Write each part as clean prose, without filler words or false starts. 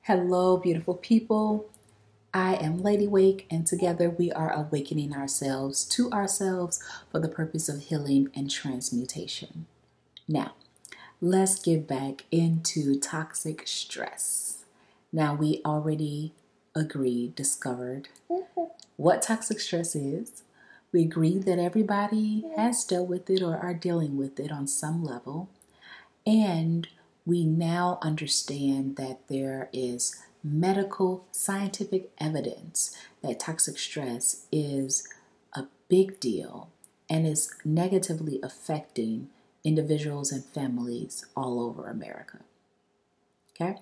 Hello, beautiful people. I am LadyWake, and together we are awakening ourselves to ourselves for the purpose of healing and transmutation. Now, let's get back into toxic stress. Now, we already discovered what toxic stress is. We agreed that everybody has dealt with it or are dealing with it on some level. And we now understand that there is medical, scientific evidence that toxic stress is a big deal and is negatively affecting individuals and families all over America. Okay?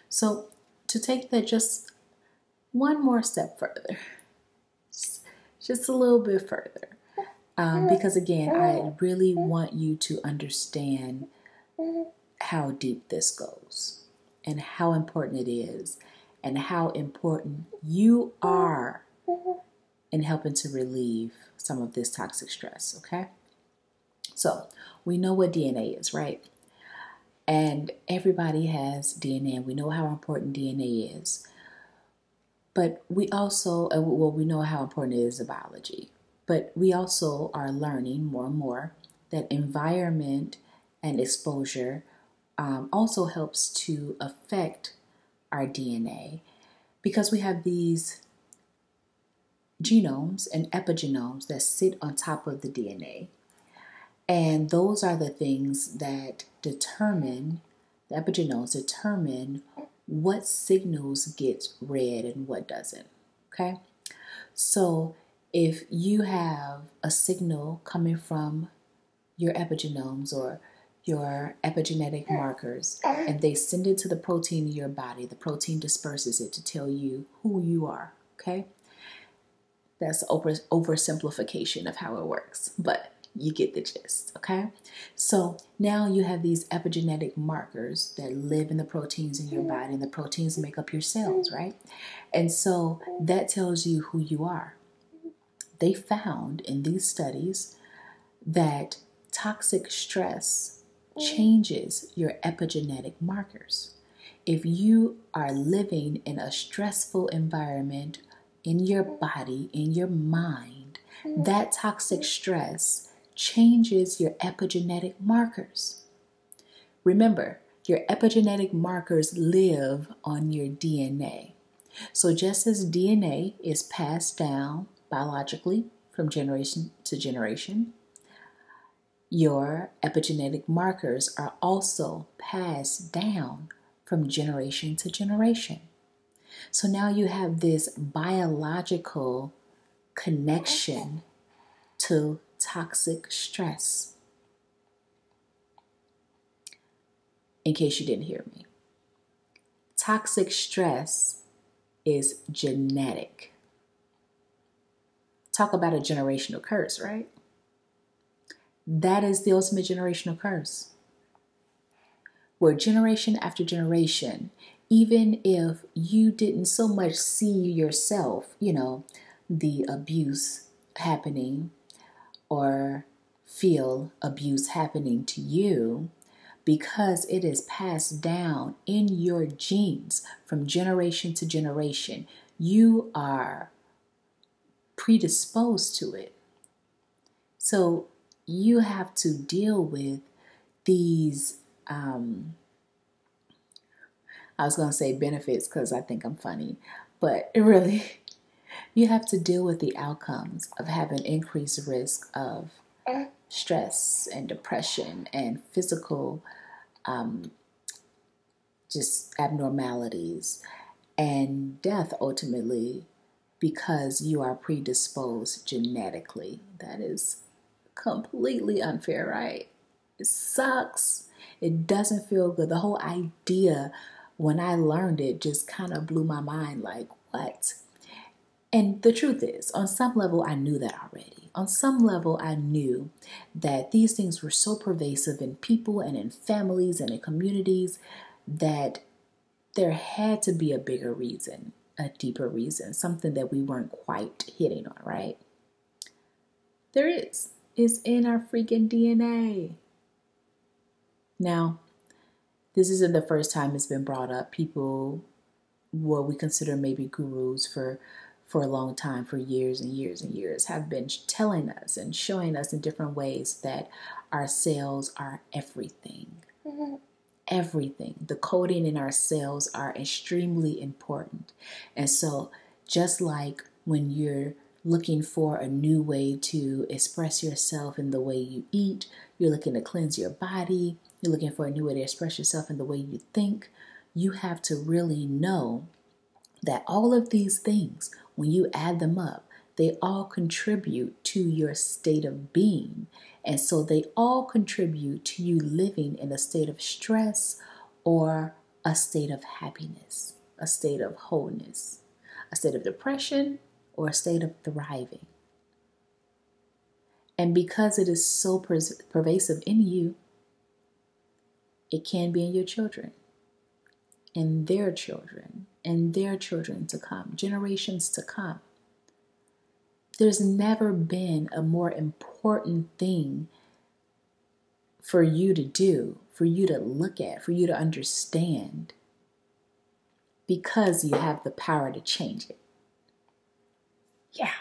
So, to take that just one more step further, just a little bit further, because again, I really want you to understand how deep this goes and how important it is and how important you are in helping to relieve some of this toxic stress, okay? So we know what DNA is, right? And everybody has DNA, and we know how important DNA is. But we also, we know how important it is to biology. But we also are learning more and more that environment and exposure also helps to affect our DNA, because we have these genomes and epigenomes that sit on top of the DNA. And those are the things that determine, the epigenomes determine what signals get read and what doesn't, okay? So if you have a signal coming from your epigenomes or your epigenetic markers, and they send it to the protein in your body, the protein disperses it to tell you who you are, okay? That's oversimplification of how it works, but you get the gist, okay? So now you have these epigenetic markers that live in the proteins in your body, and the proteins make up your cells, right? And so that tells you who you are. They found in these studies that toxic stress changes your epigenetic markers. If you are living in a stressful environment in your body, in your mind, that toxic stress changes your epigenetic markers. Remember, your epigenetic markers live on your DNA. So just as DNA is passed down biologically from generation to generation, your epigenetic markers are also passed down from generation to generation. So now you have this biological connection to toxic stress. In case you didn't hear me, toxic stress is genetic. Talk about a generational curse, right? That is the ultimate generational curse, where generation after generation, even if you didn't so much see yourself, the abuse happening or feel abuse happening to you, because it is passed down in your genes from generation to generation, you are predisposed to it. So you have to deal with these, I was going to say benefits because I think I'm funny, but really, you have to deal with the outcomes of having increased risk of stress and depression and physical just abnormalities and death ultimately, because you are predisposed genetically. That is completely unfair, right? It sucks. It doesn't feel good. The whole idea, when I learned it, just kind of blew my mind, like, what? And the truth is, on some level, I knew that already. On some level, I knew that these things were so pervasive in people and in families and in communities that there had to be a bigger reason, a deeper reason, something that we weren't quite hitting on, right? There is. It's in our freaking DNA. Now, this isn't the first time it's been brought up. People what we consider maybe gurus for a long time, for years and years and years, have been telling us and showing us in different ways that our cells are everything. Everything. The coding in our cells are extremely important. And so just like when you're looking for a new way to express yourself in the way you eat, you're looking to cleanse your body, you're looking for a new way to express yourself in the way you think, you have to really know that all of these things, when you add them up, they all contribute to your state of being. And so they all contribute to you living in a state of stress or a state of happiness, a state of wholeness, a state of depression, or a state of thriving. And because it is so pervasive in you, it can be in your children, and their children, and their children to come, generations to come. There's never been a more important thing for you to do, for you to look at, for you to understand, because you have the power to change it. Yeah,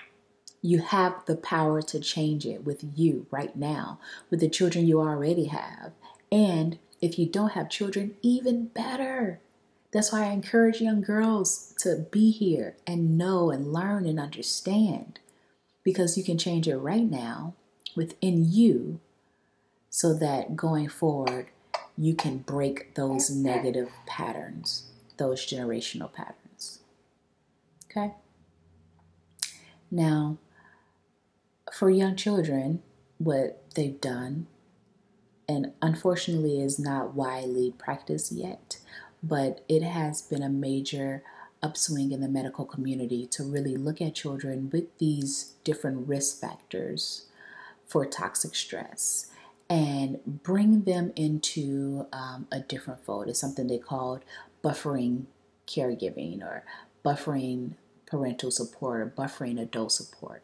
you have the power to change it with you right now, with the children you already have. And if you don't have children, even better. That's why I encourage young girls to be here and know and learn and understand, because you can change it right now within you, so that going forward, you can break those negative patterns, those generational patterns. Okay? Now, for young children, what they've done, and unfortunately is not widely practiced yet, but it has been a major upswing in the medical community to really look at children with these different risk factors for toxic stress and bring them into a different fold. It's something they called buffering caregiving, or buffering parental support, or buffering adult support.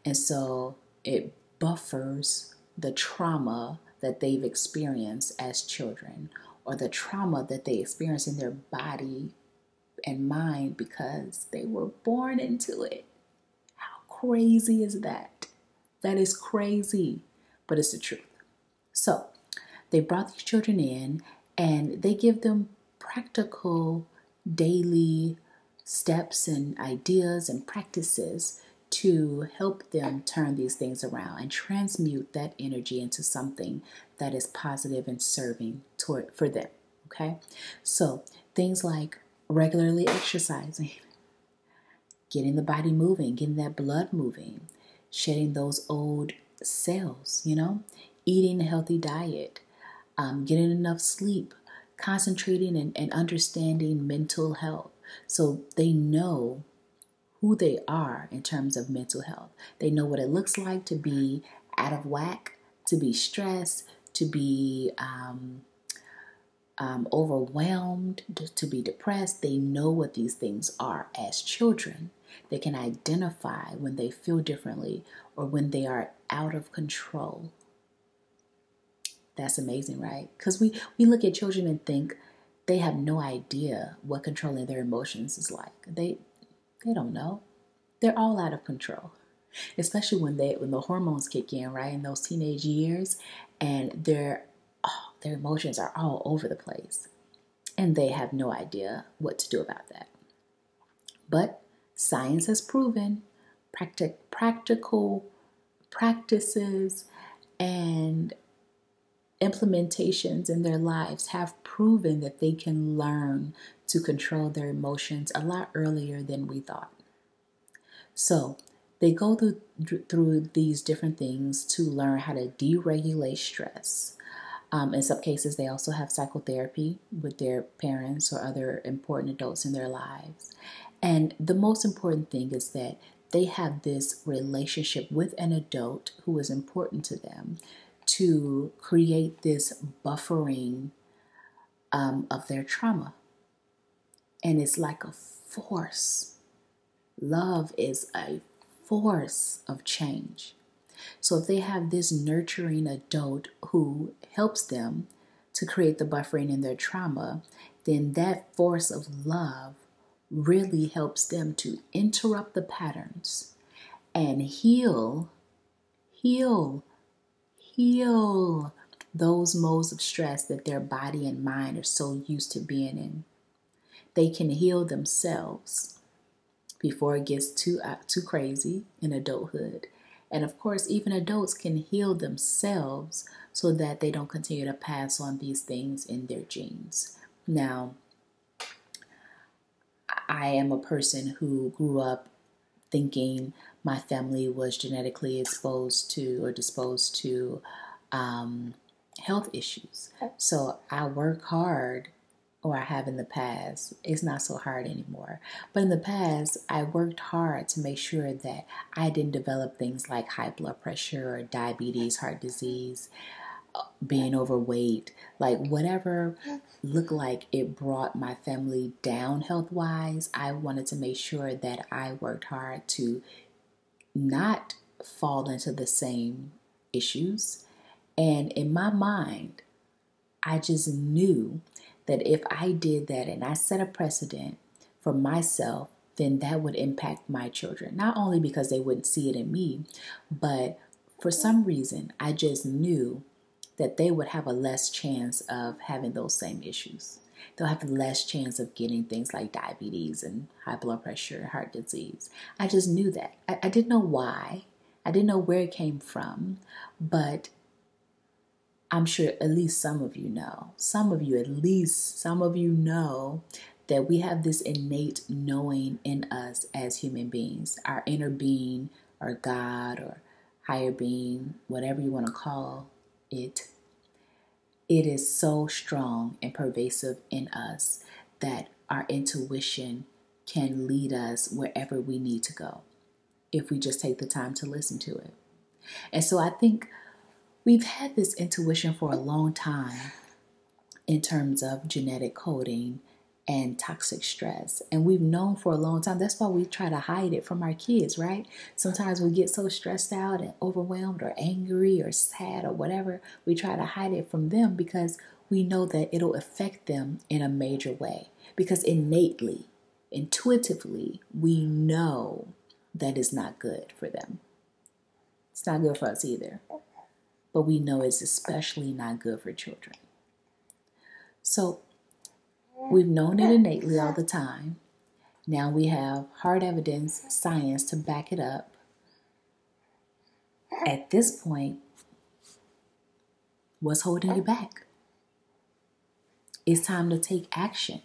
And so it buffers the trauma that they've experienced as children, or the trauma that they experience in their body and mind because they were born into it. How crazy is that? That is crazy, but it's the truth. So they brought these children in, and they give them practical daily steps and ideas and practices to help them turn these things around and transmute that energy into something that is positive and serving for them. Okay? So things like regularly exercising, getting the body moving, getting that blood moving, shedding those old cells, eating a healthy diet, getting enough sleep, concentrating and understanding mental health. So they know who they are in terms of mental health. They know what it looks like to be out of whack, to be stressed, to be overwhelmed, to be depressed. They know what these things are as children. They can identify when they feel differently or when they are out of control. That's amazing, right? Because we look at children and think they have no idea what controlling their emotions is like. They don't know. They're all out of control, especially when the hormones kick in, right, in those teenage years, and their emotions are all over the place, and they have no idea what to do about that. But science has proven practical practices and implementations in their lives have proven that they can learn to control their emotions a lot earlier than we thought. So they go through these different things to learn how to deregulate stress. In some cases, they also have psychotherapy with their parents or other important adults in their lives. And the most important thing is that they have this relationship with an adult who is important to them to create this buffering of their trauma. And it's like a force. Love is a force of change. So if they have this nurturing adult who helps them to create the buffering in their trauma, then that force of love really helps them to interrupt the patterns and heal those modes of stress that their body and mind are so used to being in. They can heal themselves before it gets too crazy in adulthood. And of course, even adults can heal themselves so that they don't continue to pass on these things in their genes. Now, I am a person who grew up thinking my family was genetically exposed to or disposed to health issues. So I work hard, or I have in the past. It's not so hard anymore. But in the past, I worked hard to make sure that I didn't develop things like high blood pressure or diabetes, heart disease, being overweight, like whatever looked like it brought my family down health-wise. I wanted to make sure that I worked hard to not fall into the same issues. And in my mind, I just knew that if I did that and I set a precedent for myself, then that would impact my children. Not only because they wouldn't see it in me, but for some reason, I just knew that they would have a less chance of having those same issues. They'll have less chance of getting things like diabetes and high blood pressure, heart disease. I just knew that. I didn't know why. I didn't know where it came from, but I'm sure at least some of you know. Some of you know that we have this innate knowing in us as human beings. Our inner being, or God, or higher being, whatever you want to call it. It is so strong and pervasive in us that our intuition can lead us wherever we need to go if we just take the time to listen to it. And so I think we've had this intuition for a long time in terms of genetic coding and toxic stress. And we've known for a long time. That's why we try to hide it from our kids, right? Sometimes we get so stressed out and overwhelmed or angry or sad or whatever. We try to hide it from them because we know that it'll affect them in a major way. Because innately, intuitively, we know that it's not good for them. It's not good for us either. But we know it's especially not good for children. So we've known it innately all the time. Now we have hard evidence, science to back it up. At this point, what's holding you back? It's time to take action.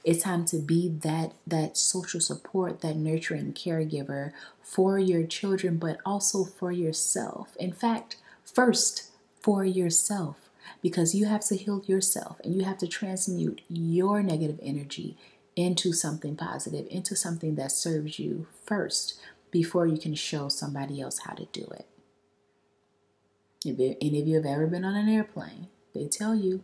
It's time to be that social support, that nurturing caregiver for your children, but also for yourself. In fact, first for yourself, because you have to heal yourself and you have to transmute your negative energy into something positive, into something that serves you first before you can show somebody else how to do it. If any of you have ever been on an airplane, they tell you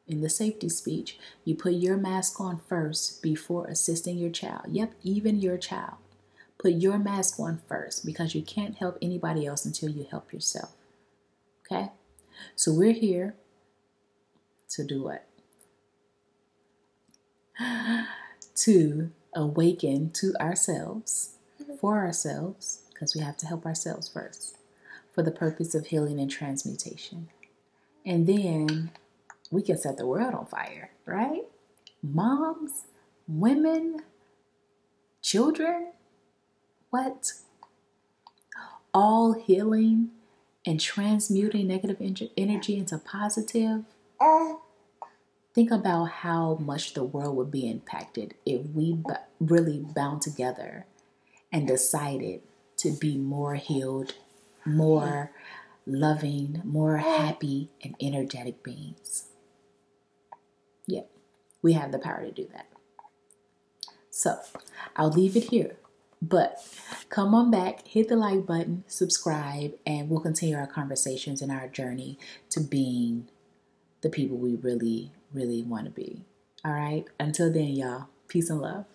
in the safety speech, you put your mask on first before assisting your child. Yep, even your child. Put your mask on first because you can't help anybody else until you help yourself. Okay? So we're here to do what? To awaken to ourselves, for ourselves, because we have to help ourselves first, for the purpose of healing and transmutation. And then we can set the world on fire, right? Moms, women, children, what? All healing and transmuting negative energy into positive. Think about how much the world would be impacted if we really bound together and decided to be more healed, more loving, more happy, and energetic beings. Yeah, we have the power to do that. So I'll leave it here, but come on back, hit the like button, subscribe, and we'll continue our conversations and our journey to being the people we really, really want to be. All right. Until then, y'all, peace and love.